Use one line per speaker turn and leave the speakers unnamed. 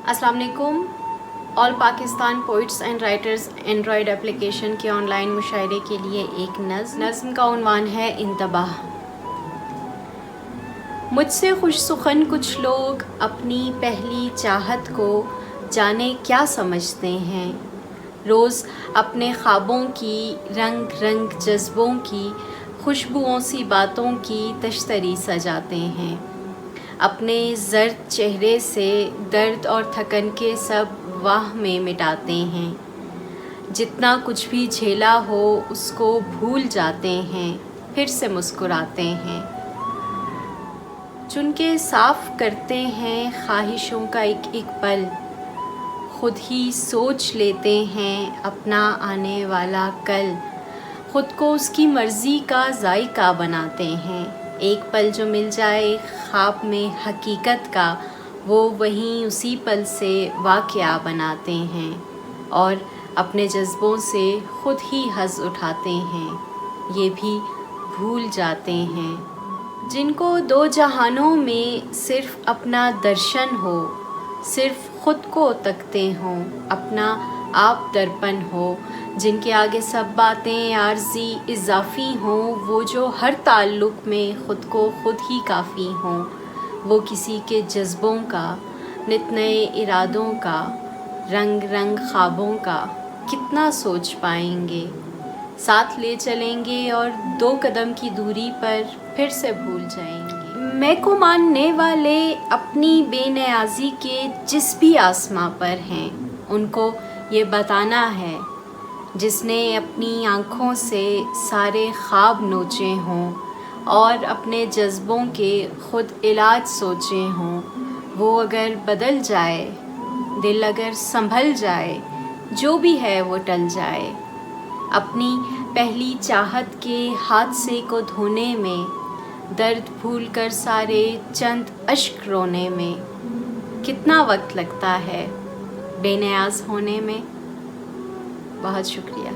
السلام علیکم. All Pakistan poets and writers android application کے آن لائن مشاعرے کے لیے ایک نظم کا عنوان ہے انتباہ. مجھ سے خوش سخن کچھ لوگ اپنی پہلی چاہت کو جانے کیا سمجھتے ہیں. روز اپنے خوابوں کی رنگ رنگ جذبوں کی خوشبوؤں سی باتوں کی تشتری سجاتے ہیں. اپنے زرد چہرے سے درد اور تھکن کے سب واہ میں مٹاتے ہیں. جتنا کچھ بھی جھیلا ہو اس کو بھول جاتے ہیں, پھر سے مسکراتے ہیں. چن کے صاف کرتے ہیں خواہشوں کا ایک ایک پل, خود ہی سوچ لیتے ہیں اپنا آنے والا کل. خود کو اس کی مرضی کا ذائقہ بناتے ہیں. ایک پل جو مل جائے خواب میں حقیقت کا, وہ وہیں اسی پل سے واقعہ بناتے ہیں اور اپنے جذبوں سے خود ہی حظ اٹھاتے ہیں. یہ بھی بھول جاتے ہیں جن کو دو جہانوں میں صرف اپنا درشن ہو, صرف خود کو تکتے ہوں, اپنا آپ درپن ہو. جن کے آگے سب باتیں عارضی اضافی ہوں, وہ جو ہر تعلق میں خود کو خود ہی کافی ہوں. وہ کسی کے جذبوں کا, نت نئے ارادوں کا, رنگ رنگ خوابوں کا کتنا سوچ پائیں گے. ساتھ لے چلیں گے اور 2 قدم کی دوری پر پھر سے بھول جائیں گے. میں کو ماننے والے اپنی بے نیازی کے جس بھی آسماں پر ہیں, ان کو یہ بتانا ہے جس نے اپنی آنکھوں سے سارے خواب نوچے ہوں اور اپنے جذبوں کے خود علاج سوچے ہوں. وہ اگر بدل جائے, دل اگر سنبھل جائے, جو بھی ہے وہ ٹل جائے. اپنی پہلی چاہت کے حادثے کو دھونے میں, درد بھول کر سارے چند اشک رونے میں, کتنا وقت لگتا ہے بے نیاز ہونے میں. بہت شکریہ.